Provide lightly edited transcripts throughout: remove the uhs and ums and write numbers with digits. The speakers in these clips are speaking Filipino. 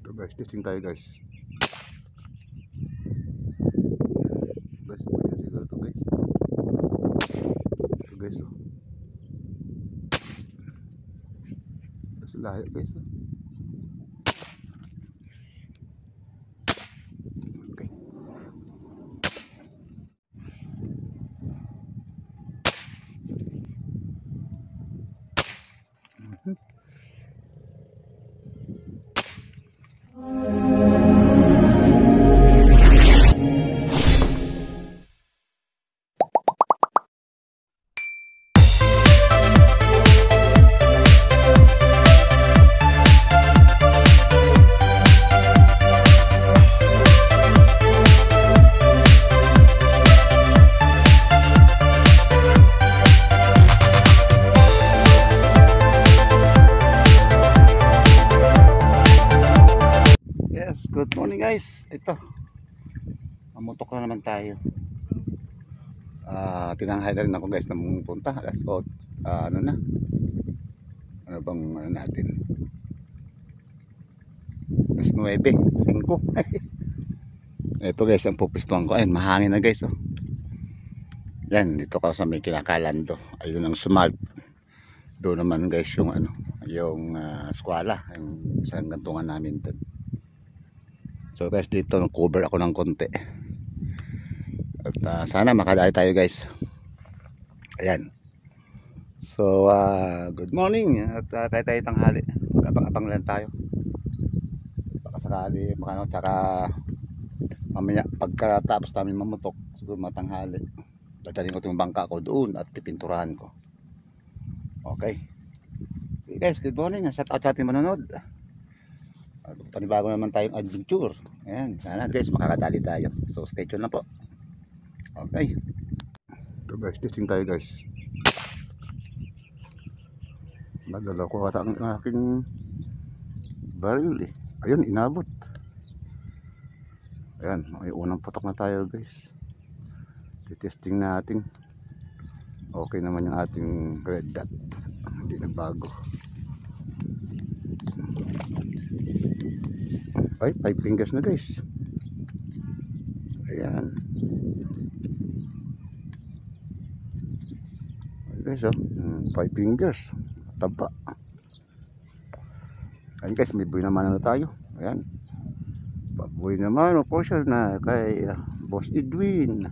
Ito guys, testing tayo guys. Guys, pwede siguro ito guys. Ito guys, oh. Ito lahat guys, oh. Okay. Yes, good morning guys. Ito, mamutok na naman tayo. Tinanghay na rin ako guys na pumunta. Alas 8, ano na? Ano bang ano natin? Alas 9, 5. Ito guys, ang pupistuhan ko. Ayun, mahangin na guys, oh. Yan, dito ka sa may Kinakalando. Ayun ang smart. Doon naman guys yung ano, yung eskwela, yung isang gantungan namin doon. So guys, dito cover ako ng konti. At sana makadali tayo guys. Ayan. So good morning. At kahit tayo tanghali, mag-abang-abang lang tayo. Baka sakali makano, tsaka mamaya pagkatapos namin mamutok, siguro matanghali, dadalhin ko itong bangka ko doon at pipinturahan ko. Okay. So guys, good morning. Shout out sa ating manonood. Panibago naman tayong adventure. Ayan, sana guys makakadali tayo. So stay tuned na po. Okay. Ito guys, testing tayo guys. Nadala ko ata ang aking baril eh. Ayun, inabot. Ayan, may unang putok na tayo guys. Testing natin. Okay naman yung ating red dot. Hindi nagbago. Ay, 5 fingers na guys. Ayan. Ayan guys, oh. 5 fingers. Taba. Ayan guys, may buhay naman na tayo. Ayan. Pabuhay naman, of course, na kay Boss Edwin.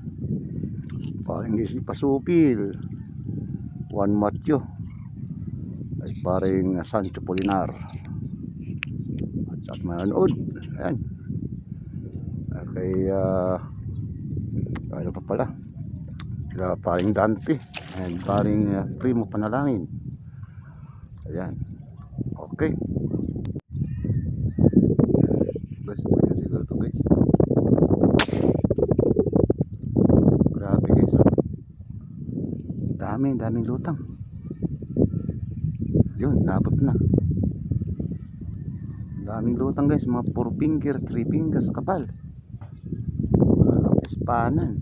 Parang si Pasupil. Juan Matyo. Ay parang Sancho Polinar. At manonood. Ayan. Okay, ano pa pala? Paring Dante and paring Primo Panalangin. Ayan. Okay. Guys, pwede siguro ito guys. Grabe guys. Daming lutang. Yun, nabot na. Daming lutang guys, mga 4 fingers, 3 fingers kapal. Panan.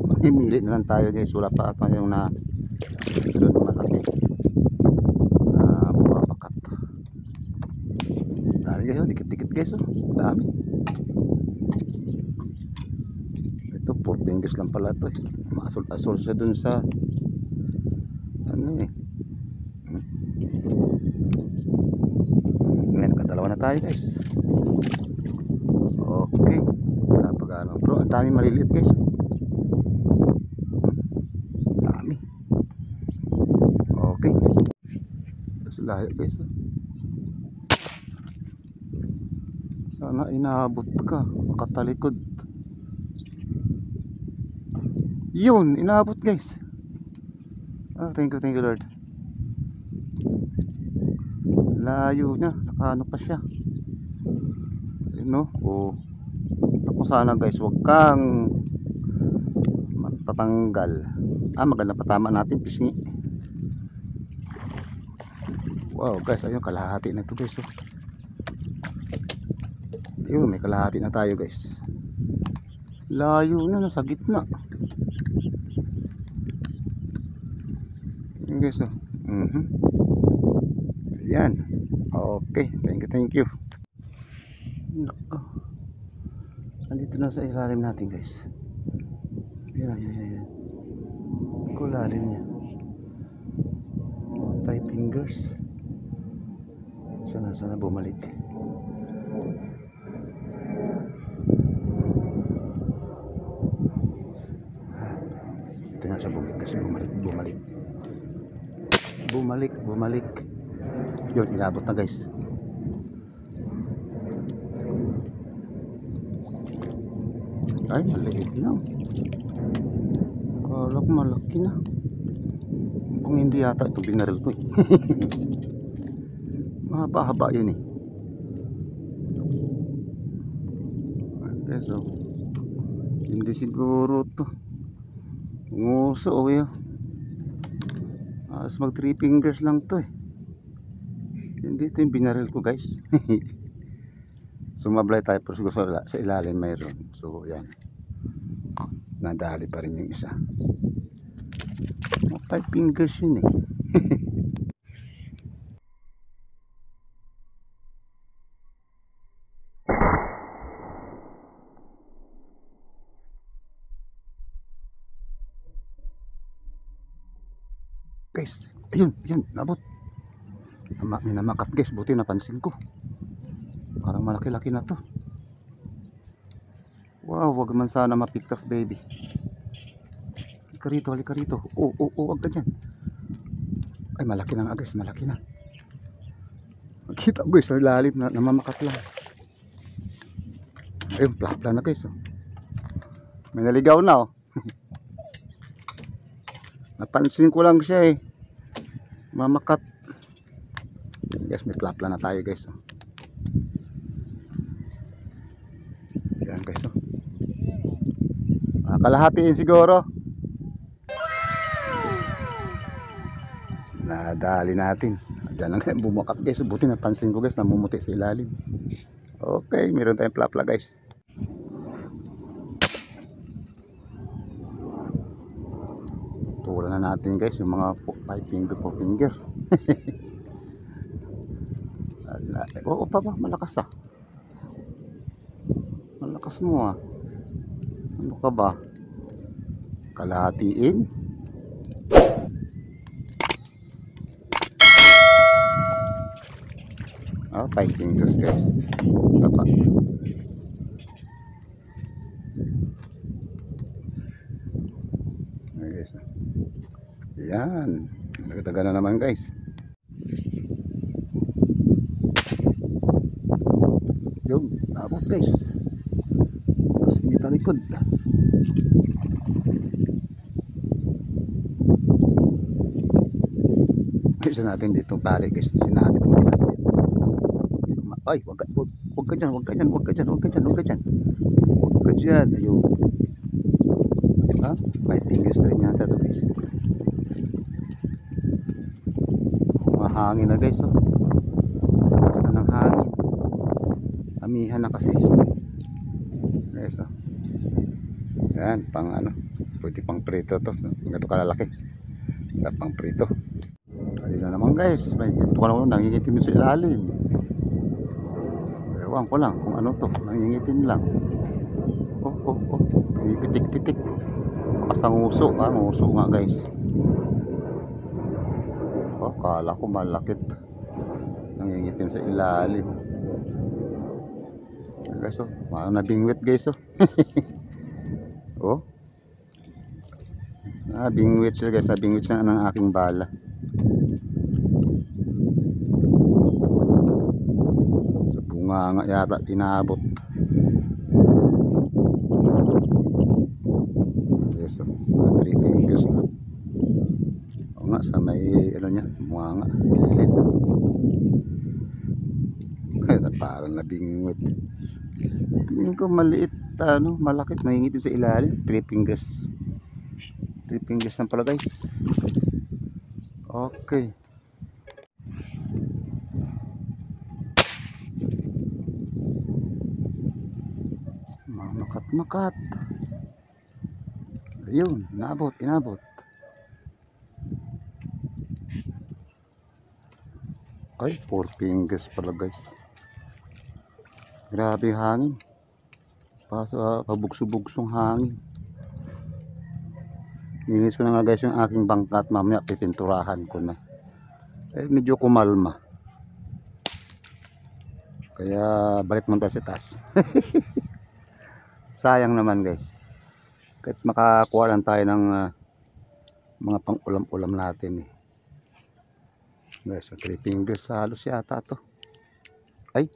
Mamimili na lang tayo guys, wala pa ata yung na doon malaki na pumapakat. Dami guys, oh, dikit-dikit guys, oh. Dami. Ito 4 fingers lang pala to eh. Masol-asol siya dun sa ano eh. Ngayon, nakadalawa na tayo guys. Okay. Napagano bro, ang dami maliliit guys. Dami. Okay. Tapos lahi guys. Sana inabot ka, makatalikod. Yun, inabot guys. Thank you Lord. Layo niya, nakaano pa siya. No? Oh. Tapos sana guys, wag kang matatanggal. Maganda pa tama natin pisngi. Wow guys, ayun kalahati na ito guys. Oh. Ayun, may kalahati na tayo guys. Layo na, nasa gitna. Ayun guys. Oh. Yan. Okay, thank you. Nako. Nandito na sa ilalim natin guys. Yan. Kulalim niya. 5 fingers. Sana bumalik. Ito nga siya kasi bumalik. Yun, inabot na guys. Ay, maliit lang. Kala ko malaki na. Kung hindi yata ito binaril ko eh. Mahaba-haba yun eh. Okay, so hindi siguro to nguso o yun. Mag 3 fingers lang to eh. Hindi ito yung binaril ko guys. Sumablay tayo pero siguro sa ilalim mayroon. So yan, nadali pa rin yung isa. 5 fingers yun eh. Guys, ayun, nabot. May namakat guys, buti napansin ko. Parang malaki-laki na to. Wow, wag man sana mapiktas baby. Halika rito. Wag ka dyan. Ay, malaki na nga guys, malaki na. Makita guys, sa ilalim na namamakat lang. Ayun, plakla na guys. Oh. May naligaw na oh. Napansin ko lang siya eh. Mamakat. Guys, may plapla na tayo guys. Oh. Yan guys. Oh. Kalahatiin siguro. Nadali natin. Diyan lang bumakat guys. Buti napansin ko guys, namumuti sa ilalim. Okay, meron tayong plapla guys. Tulan na natin guys yung mga 5 finger, 4 finger. Oo pa ba? Malakas ah. Malakas mo ah. Ano ka ba? Kalahatiin. Oh, 5 fingers guys. Tapa. Guys. Yan. Nagtaga na naman guys. Yung abot guys. Tapos hindi talikod. Isa natin ditong tali guys. Sinakit itong ginagawa. Ay, wag ka dyan. Ayun. Ha? 5 fingers na rin yata ito guys. Mahangin na guys. Oh. Basta ng hangin. Amihan na kasi. Guys. Oh. Yan, pang ano. Pwede pang prito to. Ganito kalalaki. Pang prito. Ayun na naman guys. May ito ka naman nangingitim sa ilalim. Ewan ko lang kung ano to. Nangingitim lang. Oh. Pitik-pitik. Baka sa nguso. Nguso nga guys. Oh, kala ko malakit. Nangingitim sa ilalim. Guys, oh. Parang nabingwit guys, oh. Oh. Bingwit siya guys. Nabingwit siya ng aking bala. Sa bunga nga yata tinabot. Yes, oh. 3 fingers lang. O nga, sa may ano niya, bunga nga, gilid. Kaya parang nabingwit. Tingin ko maliit, malakit, nahingit sa ilalim. 3 fingers. 3 fingers lang pala guys. Okay. Makat. Ayun, inabot. Ay, 4 fingers pala guys. Grabe yung hangin. Pabugso-bugsong hangin. Linis ko na nga guys yung aking bangka at mamaya pipinturahan ko na. Medyo kumalma. Kaya balik muna tayo sa taas. Sayang naman guys. Kahit makakuha lang tayo ng mga pang ulam-ulam natin eh. Guys, 3 fingers halos yata to. Ay.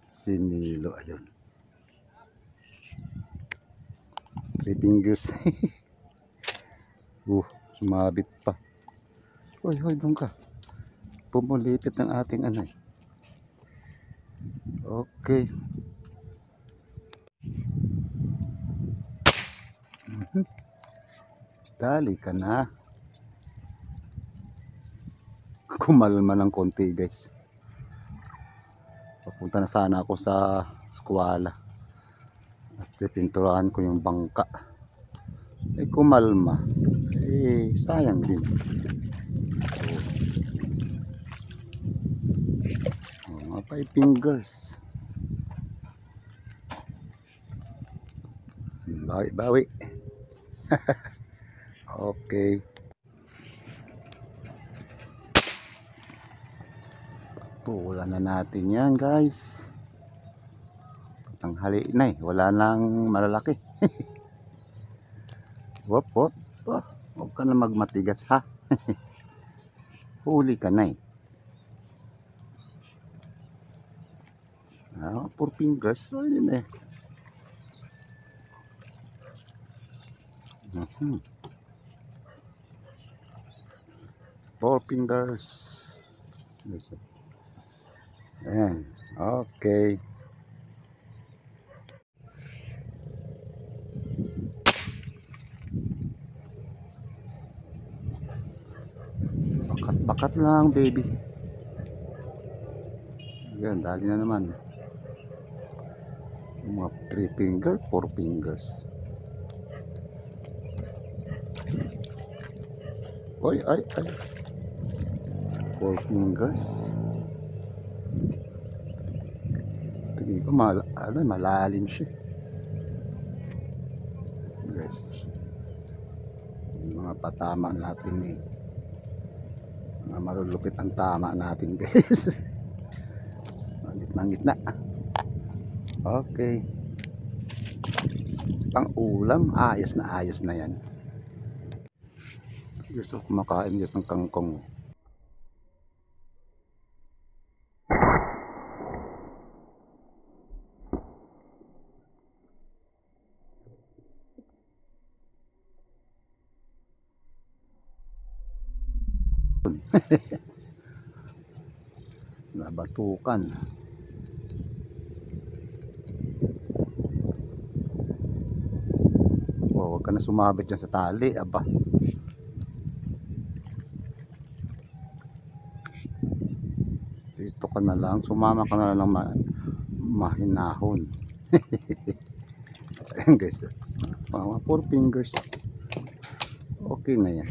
Sinilo, ayun. 3 fingers. Sumabit pa. Hoy, doon ka. Pumulipit ng ating ano eh. Okay. Dali ka na. Kumalma ng konti guys. Papunta na sana ako sa eskwela. At pipinturahan ko yung bangka. Kumalma. Sayang din. Mga 5 fingers. Bawi. Okay. Tulan na natin yan guys. Tanghali na eh. Wala nang malalaki. Wop. Huwag ka na magmatigas ha. Huli ka na eh. 4 fingers. So yun eh. 4 fingers. Ayan. Okay. Bakat lang baby. Ayan, dali na naman. Mga 3 finger, 4 fingers. Ay. 4 fingers. Tingin ko malalim siya. Guys. Yung mga patama natin eh. Mga marulupit ang tama natin guys. Gitna. Okay. Pang ulam, ayos na yan. Gusto kumakain guys ng kangkong. Nabatukan. Huwag ka na sumabit dyan sa tali, aba. Dito ka na lang, sumama ka na lang mahinahon. Ayan guys, mga 4 fingers. Okay na yan.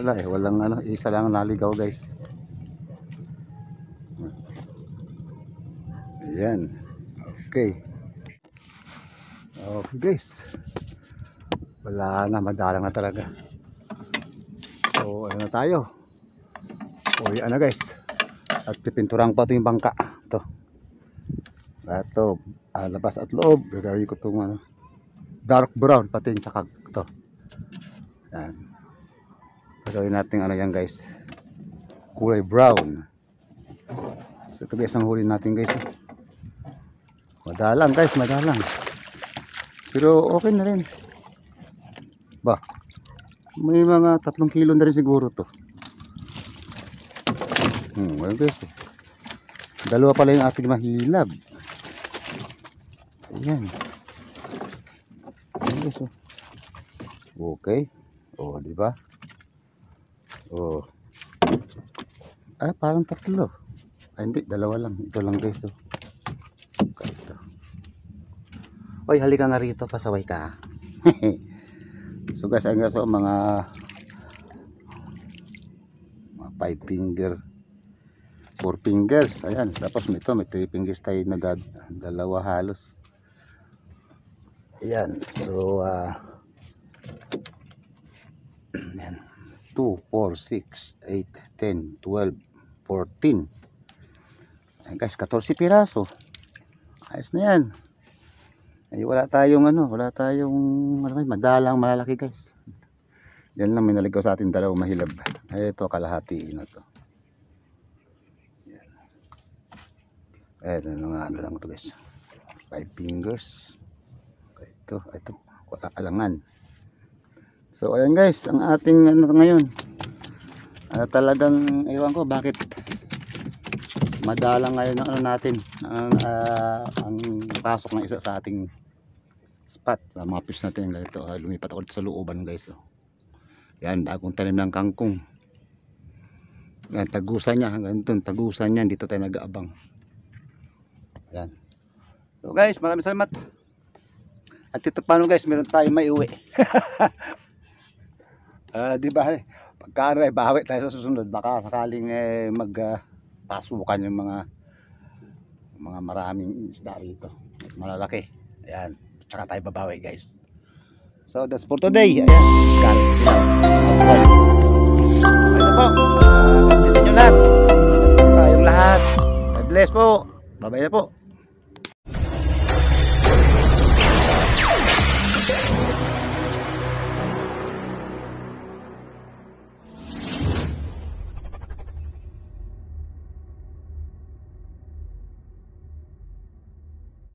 Walang isa lang naligaw guys. Ayan. Okay guys, wala na, madalang na talaga. So ano na tayo, uwi na guys, at pipinturang pa ito yung bangka. Ito labas at loob gagawin ko itong dark brown pati yung tsaka ito. Yan, gagawin natin yan guys, kulay brown. So ito guys ang huli natin guys. Madalang guys, pero okay na rin. May mga 3 kilo na rin siguro to. Well guys, dalawa pala yung ating mahilab. Ayan guys. Okay. Diba? Parang 3. Hindi, 2 lang. Ito lang guys. Oy, halika nga rito, pasaway ka. So guys, mga 5 finger 4 fingers. Ayan, tapos may 3 fingers tayo na dalawa halos. Ayan, so ayan, 2, 4, 6, 8, 10, 12, 14. Ayan guys, 14 piraso. Ayos na yan. Ay, wala tayong madalang malalaki guys. Yan lang may naligaw sa atin, dalawang mahilab. Ay, ito kalahati na to. Ito nga lang ito guys, 5 fingers. Ito alangan. So ayan guys, ang ating ngayon, talagang ewan ko bakit madalang ngayon ang natin ang pasok ng isa sa ating spot sa mga fish natin. Ito lumipat ako sa looban guys. Yan, bagong tanim ng kangkong. Yan, tagusan niya, ganito tagusan niya, dito tayo nag-aabang. Yan. So guys, maraming salamat. At ito paano guys, meron tayong may uwi. Di ba? Pagka bawi tayo sa susunod, baka sakaling magpasukan yung mga maraming isda rito. Malalaki. Ayan. Tsaka tayo babawi guys. So that's for today. Ayan. Ayan po. God bless inyo lahat. Tayong lahat. God bless po. Bye-bye na po.